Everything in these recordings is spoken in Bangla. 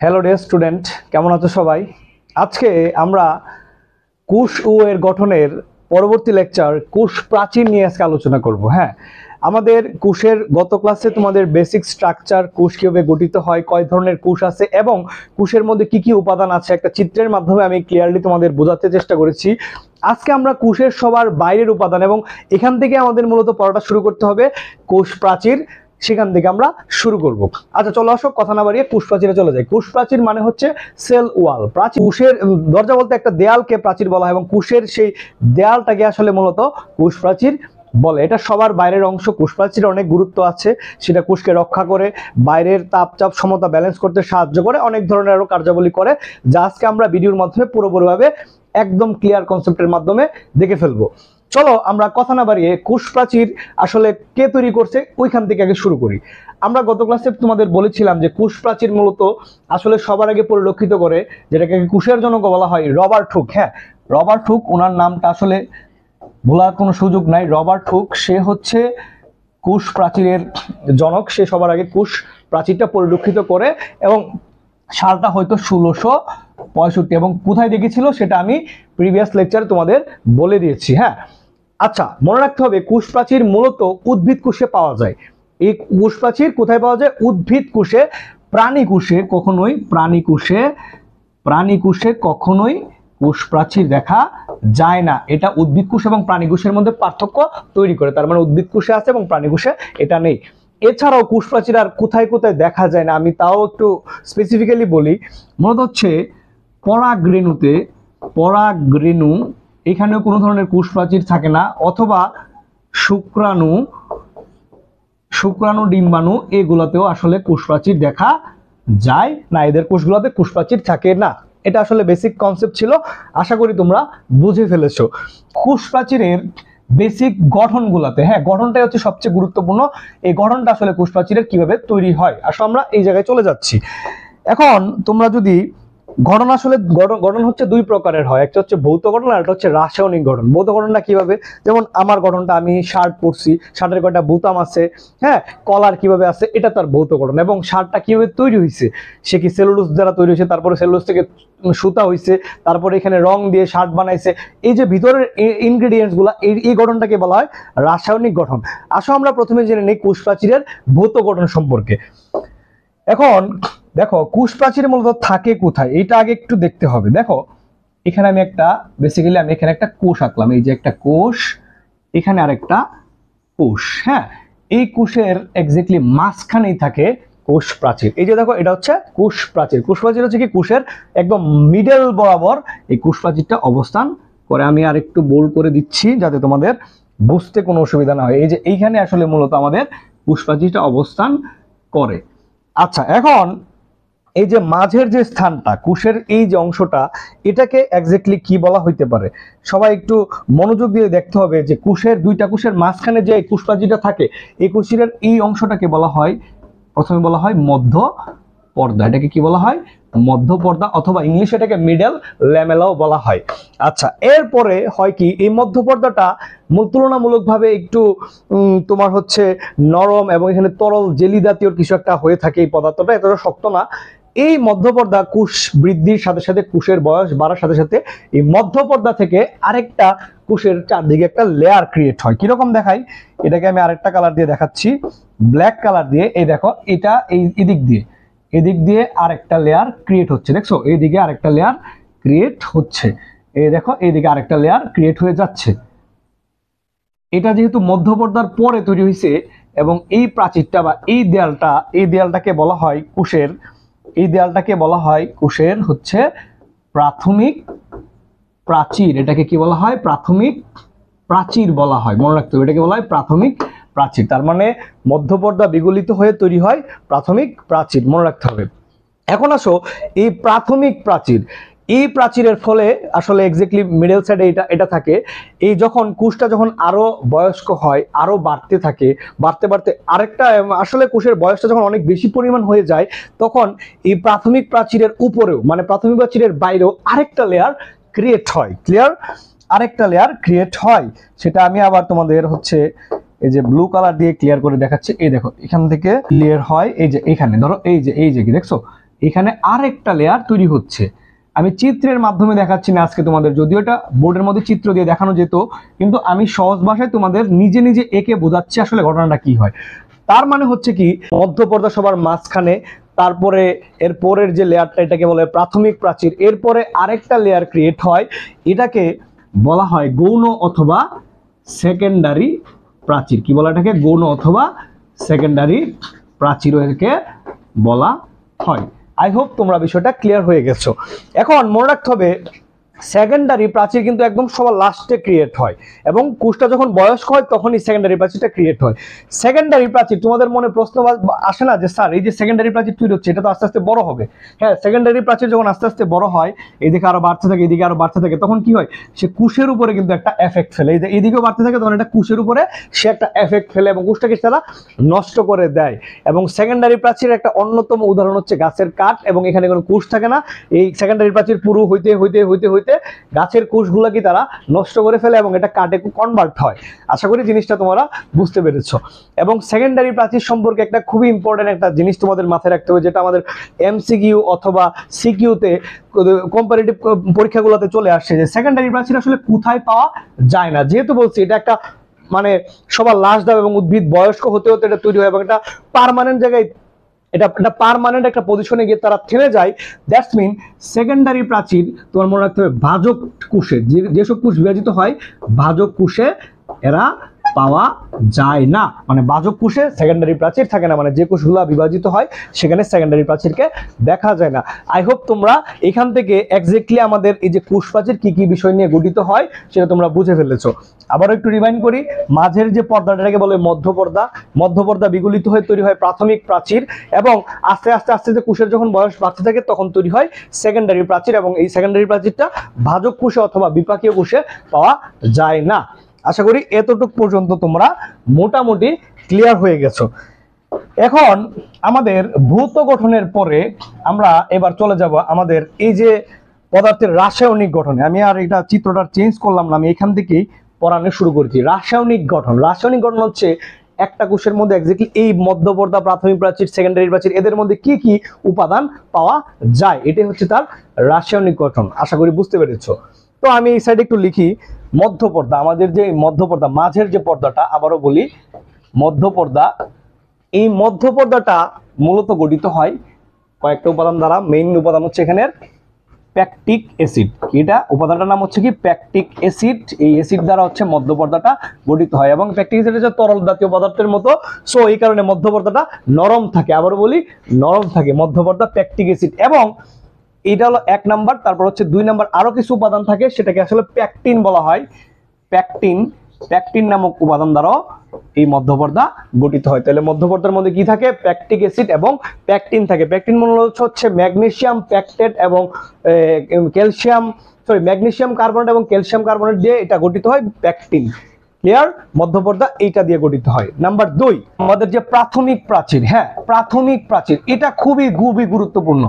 হ্যালো ডিয়ার স্টুডেন্ট, কেমন আছো সবাই? আজকে আমরা কোষ ও এর গঠনের পরবর্তী লেকচার কোষ প্রাচীর নিয়ে আজকে আলোচনা করব। হ্যাঁ, আমাদের কোষের গত ক্লাসে তোমাদের বেসিক স্ট্রাকচার, কোষ কিভাবে গঠিত হয়, কয় ধরনের কোষ আছে এবং কোষের মধ্যে কি কি উপাদান আছে একটা চিত্রের মাধ্যমে আমি ক্লিয়ারলি তোমাদের বোঝাতে চেষ্টা করেছি। আজকে আমরা কোষের সবার বাইরের উপাদান এবং এখান থেকে আমাদের মূলত পড়াটা শুরু করতে হবে কোষ প্রাচীর, সেখান থেকে আমরা শুরু করব। আচ্ছা চলো আসো কথা না বাড়িয়ে কোষ প্রাচীরে চলে যাই। কোষ প্রাচীর মানে হচ্ছে সেল ওয়াল। প্রাচীর কোষের দরজা বলতে একটা দেয়ালকে প্রাচীর বলা হয় এবং কোষের সেই দেয়ালটাকে আসলে মূলত কোষ প্রাচীর বলে। এটা সবার বাইরের অংশ। কোষ প্রাচীরের অনেক গুরুত্ব আছে, সেটা কোষকে রক্ষা করে, বাইরের তাপচাপ সমতা ব্যালেন্স করতে সাহায্য করে, অনেক ধরনের আরো কার্যাবলী করে, যা আজকে আমরা ভিডিওর মাধ্যমে পুরোপুরিভাবে একদম ক্লিয়ার কনসেপ্টের মাধ্যমে দেখে ফেলবো। চলো আমরা কথা না বাড়িয়ে কোষ প্রাচীর আসলে কে তৈরি করছে ওইখান থেকে আগে শুরু করি। আমরা গত ক্লাসে তোমাদের বলেছিলাম যে কোষ প্রাচীর মূলত আসলে সবার আগে পরিলক্ষিত করে যেটাকে কোষের জনক বলা হয় রবার্ট হুক। হ্যাঁ, রবার্ট হুক, ওনার নামটা আসলে ভোলার কোনো সুযোগ নাই। রবার্ট হুক, সে হচ্ছে কোষ প্রাচীরের জনক। সে সবার আগে কোষ প্রাচীরটা পরিলক্ষিত করে এবং সালটা হয়তো 1665 এবং কোথায় দেখেছিল সেটা আমি প্রিভিয়াস লেকচারে তোমাদের বলে দিয়েছি। হ্যাঁ, আচ্ছা মনে রাখতে হবে কোষ প্রাচীর মূলত উদ্ভিদ কোষে পাওয়া যায়। এই কোষ প্রাচীর কোথায় পাওয়া যায়? উদ্ভিদ কোষে। প্রাণী কোষে কখনোই কখনোই কোষ প্রাচীর দেখা যায় না। এটা উদ্ভিদ কোষ এবং প্রাণী কোষের মধ্যে পার্থক্য তৈরি করে। তার মানে উদ্ভিদ কোষে আছে এবং প্রাণী কোষে এটা নেই। এছাড়াও কোষ প্রাচীর আর কোথায় কোথায় দেখা যায় না আমি তাও একটু স্পেসিফিক্যালি বলি। মূলত হচ্ছে পরাগরেণু, এখানেও কোনো ধরনের কোষ প্রাচীর থাকে না, অথবা শুক্রাণু ডিম্বাণু, এগুলোতেও আসলে কোষ প্রাচীর দেখা যায় না। এদের কোষগুলোতে কোষ প্রাচীর থাকে না। এটা আসলে বেসিক কনসেপ্ট ছিল, আশা করি তোমরা বুঝে ফেলেছো। কোষ প্রাচীরের বেসিক গঠনগুলোতে, হ্যাঁ গঠনটাই হচ্ছে সবচেয়ে গুরুত্বপূর্ণ। এই গঠনটা আসলে কোষ প্রাচীরের কিভাবে তৈরি হয়, আসো আমরা এই জায়গায় চলে যাচ্ছি। এখন তোমরা যদি গঠন, আসলে গঠন হচ্ছে দুই প্রকারের হয়, একটা হচ্ছে ভৌত গঠন আর একটা হচ্ছে রাসায়নিক গঠন। ভৌত গঠনটা কিভাবে? যেমন আমার গঠনটা, আমি শার্ট পরছি, শার্টের কয়টা বোতাম আছে, হ্যাঁ কলার কিভাবে আছে, এটা তার ভৌত গঠন। এবং শার্টটা কিভাবে তৈরি হয়েছে, সে কি সেলুলোজ দ্বারা তৈরি হয়েছে, তারপরে সেলুলোজ থেকে সুতা হয়েছে, তারপরে এখানে রং দিয়ে শার্ট বানাইছে, এই যে ভিতরের ইনগ্রেডিয়েন্টস গুলা, এই গঠনটাকে বলা হয় রাসায়নিক গঠন। আসো আমরা প্রথমে জেনে নেই কোষ প্রাচীরের ভৌত গঠন সম্পর্কে। এখন দেখো কোষ প্রাচীর মূলত থাকে কোথায়, এটা আগে একটু দেখতে হবে। দেখো এখানে আমি এখানে একটা কোষ আঁকলাম, এই যে একটা কোষ, এখানে আরেকটা কোষ। হ্যাঁ, এই কোষের এক্স্যাক্টলি মাঝখানেই থাকে কোষ প্রাচীর। এই যে দেখো এটা হচ্ছে কোষ প্রাচীর। কোষ প্রাচীর হচ্ছে কি কোষের একদম মিডল বরাবর এই কোষ প্রাচীরটা অবস্থান করে। আমি আর একটু বোল্ড করে দিচ্ছি যাতে তোমাদের বুঝতে কোনো অসুবিধা না হয়। এই যে এইখানে আসলে মূলত আমাদের কোষ প্রাচীরটা অবস্থান করে। আচ্ছা, এখন এই যে মাঝের যে স্থানটা, কোষের এই যে অংশটা, এটাকে এক্স্যাক্টলি কি বলা হইতে পারে? সবাই একটু মনোযোগ দিয়ে দেখতে হবে যে দুইটা কোষের মাঝখানে যে কোষ প্রাচীরটা থাকে, এই কোষের এই অংশটাকে বলা হয়, প্রথমে বলা হয় মধ্য পর্দা। এটাকে কি বলা হয়? মধ্য পর্দা, অথবা ইংলিশে এটাকে মিডল ল্যামেলাও বলা হয়। আচ্ছা, এরপরে হয় কি, এই মধ্য পর্দাটা তুলনামূলকভাবে একটু তোমার হচ্ছে নরম এবং এখানে তরল জেলি জাতীয় কিছু একটা হয়ে থাকে। এই পদার্থটা এতটা শক্ত না। এই মধ্যপর্দা কোষ বৃদ্ধির সাথে সাথে, কোষের বয়স বাড়ার সাথে সাথে এই মধ্যপর্দা থেকে আরেকটা কোষের চারদিকে একটা লেয়ার ক্রিয়েট হয়। কিরকম দেখাই, এটাকে আমি আরেকটা কালার দিয়ে দেখাচ্ছি, ব্ল্যাক কালার দিয়ে। এই দেখো এটা এদিক দিয়ে আরেকটা লেয়ার ক্রিয়েট হচ্ছে, দেখছো এইদিকে আরেকটা লেয়ার ক্রিয়েট হচ্ছে, এই দেখো এইদিকে আরেকটা লেয়ার ক্রিয়েট হয়ে যাচ্ছে। এটা যেহেতু মধ্যপর্দার পরে তৈরি হয়েছে এবং এই প্রাচীরটা বা এই দেয়ালটাকে বলা হয় কোষের হচ্ছে প্রাথমিক প্রাচীর। এটাকে কি বলা হয়? প্রাথমিক প্রাচীর বলা হয়। মনে রাখতে হবে, এটাকে বলা হয় প্রাথমিক প্রাচীর। তার মানে মধ্যপর্দা বিগলিত হয়ে তৈরি হয় প্রাথমিক প্রাচীর, মনে রাখতে হবে। এখন আসো এই প্রাথমিক প্রাচীর, এই প্রাচীরের ফলে আসলে এক্স্যাক্টলি মিডল সাইডে এটা থাকে। এই যখন কোষটা যখন আরো বয়স্ক হয়, আরো বাড়তে বাড়তে আরেকটা, আসলে কোষের বয়সটা যখন অনেক বেশি পরিমাণ হয়ে যায়, তখন এই প্রাথমিক প্রাচীরের উপরেও, মানে প্রাথমিক প্রাচীরের বাইরেও আরেকটা লেয়ার ক্রিয়েট হয়। ক্লিয়ার? আরেকটা লেয়ার ক্রিয়েট হয়, সেটা আমি আবার তোমাদের হচ্ছে এই যে ব্লু কালার দিয়ে ক্লিয়ার করে দেখাচ্ছি। এই দেখো এখান থেকে ক্লিয়ার হয়, এই যে এখানে ধরো এই যে কি দেখছো, এখানে আরেকটা লেয়ার তৈরি হচ্ছে। আমি চিত্রের মাধ্যমে দেখাচ্ছি না আজকে তোমাদের, যদিও এটা বোর্ডের মধ্যে চিত্র দিয়ে দেখানো যেত, কিন্তু আমি সহজ ভাষায় তোমাদের নিজে নিজে এঁকে বোঝাচ্ছি আসলে ঘটনাটা কি হয়। তার মানে হচ্ছে কি, মধ্যপর্দা সবার মাঝখানে, তারপরে এর পরের যে লেয়ারটা এটাকে বলে প্রাথমিক প্রাচীর, এরপরে আরেকটা লেয়ার ক্রিয়েট হয়, এটাকে বলা হয় গৌণ অথবা সেকেন্ডারি প্রাচীর। কি বলা এটাকে? গৌণ অথবা সেকেন্ডারি প্রাচীর একে বলা হয়। আই হোপ তোমরা বিষয়টা ক্লিয়ার হয়ে গেছো। এখন মনে রাখতে হবে সেকেন্ডারি প্রাচীর কিন্তু একদম সবার লাস্টে ক্রিয়েট হয়, এবং কোষটা যখন বয়স্ক হয় তখনই সেকেন্ডারি প্রাচীরটা ক্রিয়েট হয়। সেকেন্ডারি প্রাচীর, তোমাদের মনে প্রশ্ন আসে না যে স্যার এই যে সেকেন্ডারি প্রাচীর তৈরি হচ্ছে এটা তো আস্তে আস্তে বড় হবে? হ্যাঁ, সেকেন্ডারি প্রাচীর যখন আস্তে আস্তে বড় হয়, এদিকে আরো বাড়তে থাকে, এদিকে আরো বাড়তে থাকে, তখন কি হয়, সে কোষের উপরে কিন্তু একটা এফেক্ট ফেলে। এদিকেও বাড়তে থাকে, তখন এটা কোষের উপরে সে একটা এফেক্ট ফেলে এবং কোষটাকে তারা নষ্ট করে দেয়। এবং সেকেন্ডারি প্রাচীরের একটা অন্যতম উদাহরণ হচ্ছে গাছের কাঠ, এবং এখানে কোনো কোষ থাকে না। এই সেকেন্ডারি প্রাচীর পুরো হইতে হইতে হইতে হইতে গাছের কোষগুলোকে তারা নষ্ট করে ফেলে এবং এটা কাঠে কনভার্ট হয়। আশা করি জিনিসটা তোমরা বুঝতে পেরেছো। এবং সেকেন্ডারি প্রাচীর সম্পর্কে একটা খুবই ইম্পর্টেন্ট একটা জিনিস তোমাদের মাথায় রাখতে হবে, যেটা আমাদের এমসিকিউ অথবা সিকিউতে কম্পারেটিভ পরীক্ষাগুলোতে চলে আসছে, যে সেকেন্ডারি প্রাচীর আসলে কোথায় পাওয়া যায় না। যেহেতু বলছি এটা একটা মানে সবার লাস্ট ধাপ, এবং উদ্ভিদ বয়স্ক হতে হতে এটা তৈরি হয় এবং এটা পার্মানেন্ট জায়গায়, এটা পার্মানেন্ট একটা পজিশনে গিয়ে তারা থেমে যায়। দ্যাটস মিন সেকেন্ডারি প্রাচীর তোমার মনে রাখতে হবে ভাজক কোষে, যেসব কোষ বিভাজিত হয় ভাজক কোষে এরা পাওয়া যায় না। মানে ভাজক কোষে সেকেন্ডারি প্রাচীর থাকে না, মানে যে কোষগুলো বিভাজিত হয় সেখানে সেকেন্ডারি প্রাচীরকে দেখা যায় না। আই হোপ তোমরা এখান থেকে এক্স্যাক্টলি আমাদের এই যে কোষ প্রাচীর কি কি বিষয় নিয়ে গঠিত হয় সেটা তোমরা বুঝে ফেলেছো। আবারও একটু রিমাইন্ড করি, মাঝের যে পর্দাটাকে বলে মধ্যপর্দা, মধ্যপর্দা বিগলিত হয়ে তৈরি হয় প্রাথমিক প্রাচীর, এবং আস্তে আস্তে আস্তে যে কোষের যখন বয়স বাড়তে থাকে তখন তৈরি হয় সেকেন্ডারি প্রাচীর, এবং এই সেকেন্ডারি প্রাচীরটা ভাজক কোষে অথবা বিপাকীয় কোষে পাওয়া যায় না। আশা করি এতটুকু পর্যন্ত তোমরা মোটামুটি ক্লিয়ার হয়ে গেছো। এখন আমাদের ভৌত গঠনের পরে আমরা এবার চলে যাব আমাদের এই যে পদার্থের রাসায়নিক গঠনে। আমি আর এটা চিত্রটা চেঞ্জ করলাম না, আমি এখান থেকেই পড়ানো শুরু করেছি। রাসায়নিক গঠন, রাসায়নিক গঠন হচ্ছে একটা কোষের মধ্যে এক্স্যাক্টলি এই মধ্যপর্দা, প্রাথমিক প্রাচীর, সেকেন্ডারি প্রাচীর, এদের মধ্যে কি কি উপাদান পাওয়া যায়, এটাই হচ্ছে তার রাসায়নিক গঠন। আশা করি বুঝতে পেরেছো। তো আমি এই সাইডে একটু লিখি মধ্যপর্দা, আমাদের যে মধ্যপর্দা মাঝের যে পর্দাটা, আবারও বলি মধ্যপর্দা, এই মধ্যপর্দাটা মূলত গঠিত হয় কয়েকটা উপাদান দ্বারা। মেইন উপাদান হচ্ছে এখানের প্যাকটিক অ্যাসিড, এটা উপাদানটার নাম হচ্ছে কি প্যাকটিক অ্যাসিড। এই অ্যাসিড দ্বারা হচ্ছে মধ্যপর্দাটা গঠিত হয়, এবং প্যাকটিক অ্যাসিড হচ্ছে তরল জাতীয় পদার্থের মতো, সো এই কারণে মধ্যপর্দাটা নরম থাকে। আবারও বলি নরম থাকে মধ্যপর্দা প্যাকটিক অ্যাসিড। এবং এটা হলো 1 নাম্বার। তারপর হচ্ছে 2 নাম্বার আরো কিছু উপাদান থাকে, সেটাকে আসলে প্যাকটিন বলা হয়। প্যাকটিন, প্যাকটিন নামক উপাদান দ্বারাও এই মধ্যপর্দা গঠিত হয়। তাহলে মধ্যপর্দার মধ্যে কি থাকে? প্যাকটিক অ্যাসিড এবং প্যাকটিন থাকে। প্যাকটিন মূলত হচ্ছে ম্যাগনেসিয়াম প্যাকটেট এবং ক্যালসিয়াম, সরি ম্যাগনেসিয়াম কার্বনেট এবং ক্যালসিয়াম কার্বনেট দিয়ে এটা গঠিত হয় প্যাকটিন। ক্লিয়ার? মধ্যপর্দা এইটা দিয়ে গঠিত হয়। নাম্বার 2 আমাদের যে প্রাথমিক প্রাচীর, হ্যাঁ প্রাথমিক প্রাচীর, এটা খুবই খুবই গুরুত্বপূর্ণ।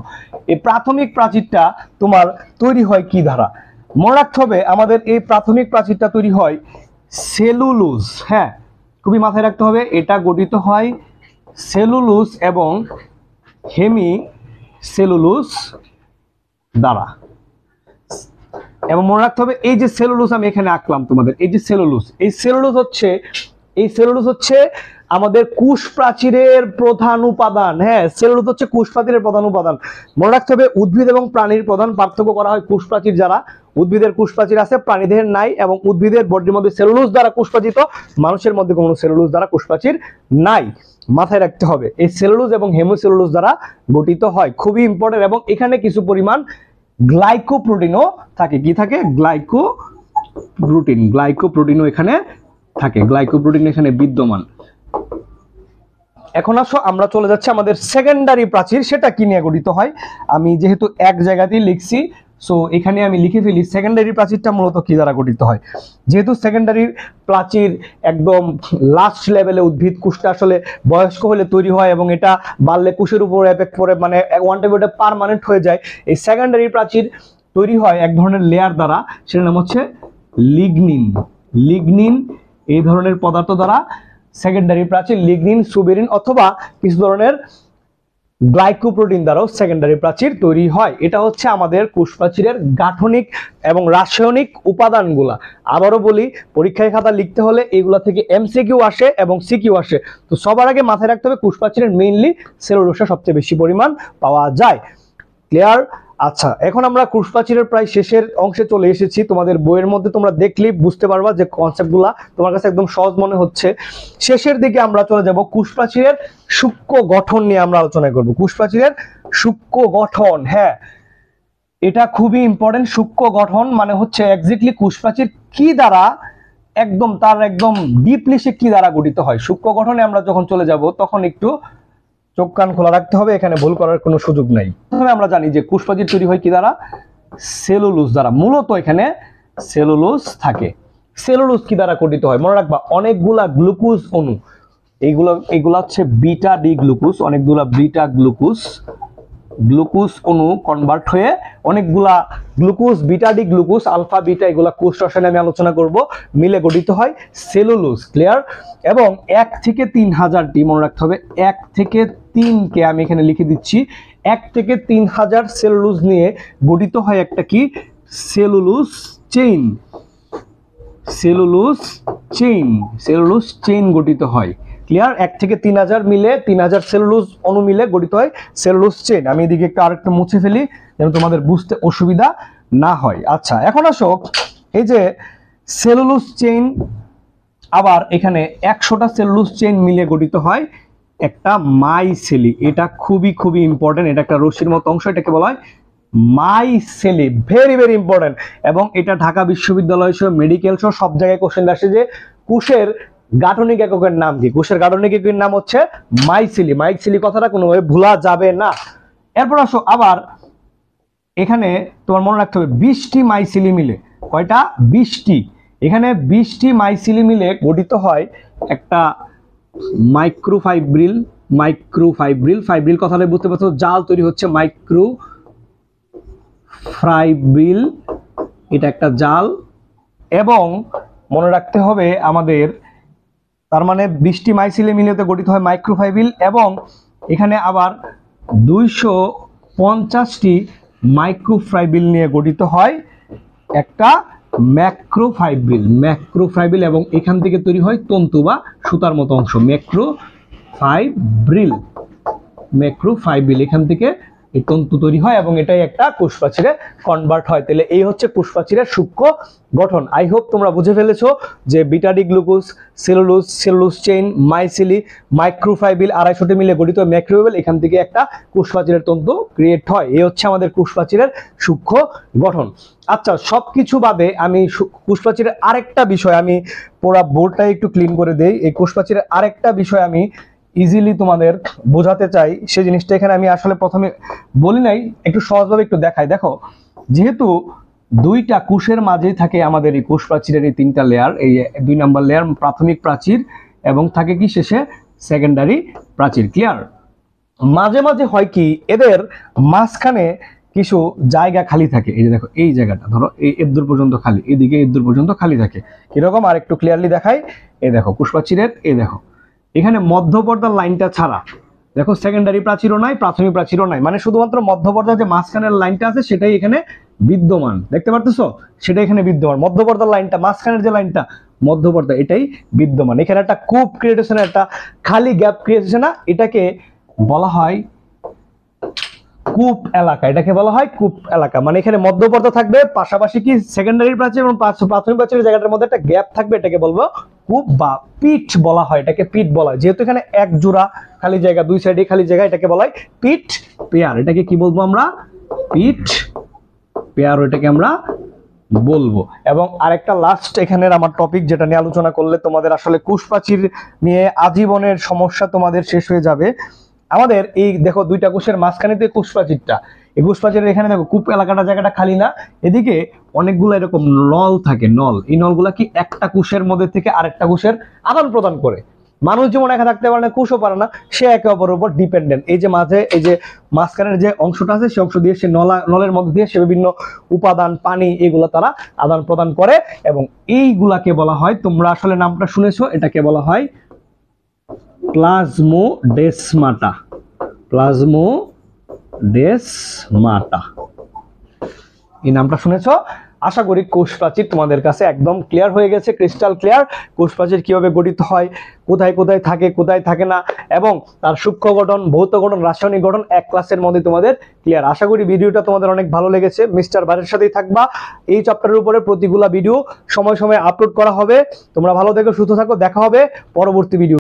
এই প্রাথমিক প্রাচীরটা তোমার তৈরি হয় কি দ্বারা? মনে রাখতে হবে আমাদের এই প্রাথমিক প্রাচীরটা তৈরি হয় সেলুলোজ, হ্যাঁ খুবই মাথায় রাখতে হবে, এটা গঠিত হয় সেলুলোজ এবং হেমি সেলুলোজ দ্বারা। এবং মনে রাখতে হবে এই যে সেলুলোজ আমি এখানে আঁকলাম তোমাদের, এই যে সেলুলোজ, এই সেলুলোজ হচ্ছে আমাদের কোষ প্রাচীরের প্রধান উপাদান। হ্যাঁ, সেলুলোজ হচ্ছে কোষ প্রাচীরের প্রধান উপাদান। মনে রাখতে হবে উদ্ভিদ এবং প্রাণীর প্রধান পার্থক্য করা হয় কোষ প্রাচীর যারা। উদ্ভিদের কোষ প্রাচীর আছে, প্রাণীদের নাই, এবং উদ্ভিদের বডির মধ্যে সেলুলোজ দ্বারা কোষ প্রাচীর, মানুষের মধ্যে কোনো সেলুলোজ দ্বারা কোষ প্রাচীর নাই। মাথায় রাখতে হবে এই সেলুলোজ এবং হেমোসেলুলোজ দ্বারা গঠিত হয়, খুবই ইম্পর্টেন্ট। এবং এখানে কিছু পরিমাণ গ্লাইকোপ্রোটিনও থাকে। কি থাকে? গ্লাইকোপ্রোটিনও এখানে থাকে, গ্লাইকোপ্রোটিন এখানে বিদ্যমান। এখন আসো আমরা চলে যাচ্ছি আমাদের সেকেন্ডারি প্রাচীর, সেটা কি নিয়ে গঠিত হয়। আমি যেহেতু এক জায়গাতেই লিখছি, সো এখানে আমি লিখে ফেলি সেকেন্ডারি প্রাচীরটা মূলত কি দ্বারা গঠিত হয়। যেহেতু সেকেন্ডারি প্রাচীর একদম লাস্ট লেভেলে, উদ্ভিদ কোষটা আসলে বয়স্ক হলে তৈরি হয় এবং এটা বাড়লে কোষের উপর এফেক্ট পড়ে, মানে ওয়ান টাইম এটা পার্মানেন্ট হয়ে যায়। এই সেকেন্ডারি প্রাচীর তৈরি হয় এক ধরনের লেয়ার দ্বারা, সেটার নাম হচ্ছে লিগনিন। লিগনিন এই ধরনের পদার্থ দ্বারা সেকেন্ডারি প্রাচীর লিগনিন, সুবেরিন অথবা কিছু ধরনের গ্লাইকোপ্রোটিন দ্বারাও সেকেন্ডারি প্রাচীর তৈরি হয়। এটা হচ্ছে আমাদের কোষ প্রাচীরের গাঠনিক এবং রাসায়নিক উপাদানগুলা। আবারও বলি, পরীক্ষায় খাতা লিখতে হলে এগুলা থেকে এমসিকিউ আসে এবং সিকিউ আসে। তো সবার আগে মাথায় রাখতে হবে কোষ প্রাচীরের মেইনলি সেলুলোসা সবচেয়ে বেশি পরিমাণ পাওয়া যায়। ক্লিয়ার? আচ্ছা, এখন আমরা কোষ প্রাচীরের প্রায় শেষের অংশে চলে এসেছি। তোমাদের বইয়ের মধ্যে তোমরা দেখলেই বুঝতে পারবা যে কনসেপ্টগুলা তোমার কাছে একদম সহজ মনে হচ্ছে। শেষের দিকে আমরা চলে যাব কোষ প্রাচীরের সূক্ষ্ম গঠন নিয়ে আমরা আলোচনা করব। কোষ প্রাচীরের সূক্ষ্ম গঠন, হ্যাঁ এটা খুবই ইম্পর্টেন্ট। সূক্ষ্ম গঠন মানে হচ্ছে এক্স্যাক্টলি কোষ প্রাচীর কি দ্বারা একদম তার একদম ডিপলি সে কি দ্বারা গঠিত হয়। সূক্ষ্ম গঠনে আমরা যখন চলে যাব তখন একটু চোখ কান খোলা রাখতে হবে, এখানে ভুল করার কোনো সুযোগ নাই। প্রথমে আমরা জানি যে কোষ প্রাচীর তৈরি হয় কি দ্বারা? সেলুলোজ দ্বারা। মূলত এখানে সেলুলোজ থাকে। সেলুলোজ কি দ্বারা গঠিত হয় মনে রাখবা, অনেকগুলা গ্লুকোজ অণু, এইগুলা হচ্ছে বিটা ডি গ্লুকোজ, অনেকগুলা বিটা গ্লুকোজ অণু কনভার্ট হয়ে অনেকগুলা glucose, beta D glucose, alpha beta, এগুলা কোষ রসায়নে আমি আলোচনা করব, মিলে গঠিত হয় সেলুলোজ। ক্লিয়ার? এবং 1 থেকে 3000টি, মনে রাখতে হবে 1 থেকে 3কে আমি এখানে লিখে দিচ্ছি, 1 থেকে 3000 সেলুলোজ নিয়ে গঠিত হয় একটা কি? Cellulose chain. সেলুলোজ চেইন গঠিত হয়। ক্লিয়ার? 1 থেকে 3000 মিলে 3000 সেলুলোজ অণু মিলে গঠিত হয় সেলুলোজ চেইন। আমি এদিকে একটু আরেকটু মুছে ফেলি যেন তোমাদের বুঝতে অসুবিধা না হয়। আচ্ছা, এখন আসো, এই যে সেলুলোজ চেইন, আবার এখানে 100টা সেলুলোজ চেইন মিলে গঠিত হয় একটা মাইসেলি। এটা খুবই ইম্পর্টেন্ট, এটা একটা রশ্মির মতো অংশ, এটাকে বলা হয় মাইসেলি। Very important. এবং এটা ঢাকা বিশ্ববিদ্যালয় সহ মেডিকেল সহ সব জায়গায় কোশ্চেন আসে যে কোষের গাঠনিক এককের নাম কি? কোষের গাঠনিক এককের নাম হচ্ছে মাইসেলি। মাইসেলি কথাটা কোনোভাবে ভোলা যাবে না। এরপর আসো, আবার এখানে তোমার মনে রাখতে হবে 20টি মাইসেলি মিলে, কয়টা? 20টি। এখানে 20টি মাইসেলি মিলে গঠিত হয় একটা মাইক্রোফাইব্রিল। ফাইব্রিল কথাটা বুঝতে পারছো, জাল তৈরি হচ্ছে মাইক্রোফাইব্রিল, এটা একটা জাল। এবং মনে রাখতে হবে আমাদের, তার মানে 20টি মাইসেলি মিলে গঠিত হয় মাইক্রোফাইব্রিল, এবং এখানে আবার 250টি মাইক্রোফাইব্রিল নিয়ে গঠিত হয় একটা ম্যাক্রোফাইব্রিল, এবং এখান থেকে তৈরি হয় তন্তু বা সুতার মতো অংশ, ম্যাক্রোফাইব্রিল, এখান থেকে এই তন্তু তৈরি হয় এবং এটাই একটা কোষ প্রাচীরে কনভার্ট হয়। তাহলে এই হচ্ছে কোষ প্রাচীরের সূক্ষ্ম গঠন। আই হোপ তোমরা বুঝে ফেলেছো যে beta D glucose, cellulose chain, micellae, microfibril, 250টি মিলে গঠিত ম্যাক্রোফাইব্রিল, এখান থেকে একটা কোষ প্রাচীরের তন্তু ক্রিয়েট হয়। এই হচ্ছে আমাদের কোষ প্রাচীরের সূক্ষ্ম গঠন। আচ্ছা, সবকিছু বাদে আমি কোষ প্রাচীরের আরেকটা বিষয়, আমি পুরো বোর্ডটা একটু ক্লিন করে দেই। এই কোষ প্রাচীরের আরেকটা বিষয় আমি ইজিলি তোমাদের বোঝাতে চাই, সেই জিনিসটা এখানে আমি আসলে প্রথমে বলি নাই, একটু সহজভাবে একটু দেখাই। দেখো, যেহেতু দুইটা কোষের মাঝেই থাকে আমাদের এই কোষ প্রাচীরের এই 3টা লেয়ার, এই 2 নম্বর লেয়ার প্রাথমিক প্রাচীর এবং থাকে কি শেষে সেকেন্ডারি প্রাচীর। ক্লিয়ার? মাঝে মাঝে হয় কি, এদের মাঝখানে কিছু জায়গা খালি থাকে। এই যে দেখো, এই জায়গাটা ধরো এই এদ্দুর পর্যন্ত খালি, এদিকে এদ্দুর পর্যন্ত খালি থাকে। কিরকম আর একটু ক্লিয়ারলি দেখাই। এই দেখো কোষ প্রাচীরের, এই দেখো এখানে মধ্যপর্দার লাইনটা ছাড়া দেখো সেকেন্ডারি প্রাচীরও নাই, প্রাথমিক প্রাচীরও নাই, মানে শুধুমাত্র মধ্যপর্দার যে মাঝখানের লাইনটা আছে সেটাই এখানে বিদ্যমান। দেখতে পারতেছো? সেটা এখানে বিদ্যমান। মধ্যপর্দার লাইনটা, মাঝখানের যে লাইনটা মধ্যপর্দা, এটাই বিদ্যমান। এখানে একটা কূপ ক্রিয়েট হয়েছে না, একটা খালি গ্যাপ ক্রিয়েট হয়েছে না, এটাকে বলা হয় কূপ এলাকা। এটাকে বলা হয় কূপ এলাকা। মানে এখানে মধ্যপর্দা থাকবে, পাশাপাশি কি সেকেন্ডারি প্রাচীর এবং প্রাথমিক প্রাচীরের জায়গাটার মধ্যে একটা গ্যাপ থাকবে, এটাকে বলবো কূপ বা পিট বলা হয়। এটাকে পিট বলা হয়, যেহেতু এখানে এক জোড়া খালি জায়গা, দুই সাইডে খালি জায়গা, এটাকে বলা হয় পিট পেয়ার। এটাকে কি বলবো আমরা? পিট পেয়ার, এটাকে আমরা বলবো। এবং আরেকটা লাস্ট এখানের আমার টপিক, যেটা নিয়ে আলোচনা করলে তোমাদের আসলে কোষ প্রাচীর নিয়ে আজীবনের সমস্যা তোমাদের শেষ হয়ে যাবে। আমাদের এই দেখো দুইটা কোষের মাঝখানে যে কোষ প্রাচীরটা, এই কোষ প্রাচীরের এখানে দেখো কূপ এলাকাটা জায়গাটা খালি না, এদিকে অনেকগুলো এরকম নল থাকে। নল, এই নলগুলা কি একটা কোষের মধ্যে থেকে আরেকটা কোষের আদান প্রদান করে। মানুষ যেমন একা থাকতে পারে না, কোষও পারে না, সে একে অপরের উপর ডিপেন্ডেন্ট। এই যে মাঝে এই যে মাঝখানের যে অংশটা আছে, সেই অংশ দিয়ে সে নলের মধ্যে দিয়ে সে বিভিন্ন উপাদান, পানি, এগুলো তারা আদান প্রদান করে। এবং এইগুলাকে বলা হয়, তোমরা আসলে নামটা শুনেছো, এটাকে বলা হয় প্লাজমোডেসমাটা। প্লাজমোডেসমাটা, এই নামটা শুনেছো? আশা করি কোষ প্রাচীর তোমাদের কাছে একদম ক্লিয়ার হয়ে গেছে, ক্রিস্টাল ক্লিয়ার। কোষ প্রাচীর কিভাবে গঠিত হয়, কোথায় কোথায় থাকে, কোথায় থাকে না, এবং তার সূক্ষ্ম গঠন, ভৌত গঠন, রাসায়নিক গঠন এক ক্লাসের মধ্যে তোমাদের ক্লিয়ার। আশা করি ভিডিওটা তোমাদের অনেক ভালো লেগেছে। মিস্টার বারের সাথেই থাকবা। এই চ্যাপ্টারের উপরে প্রতিগুলা ভিডিও সময় সময় আপলোড করা হবে। তোমরা ভালো থেকো, সুস্থ থাকো, দেখা হবে পরবর্তী ভিডিও।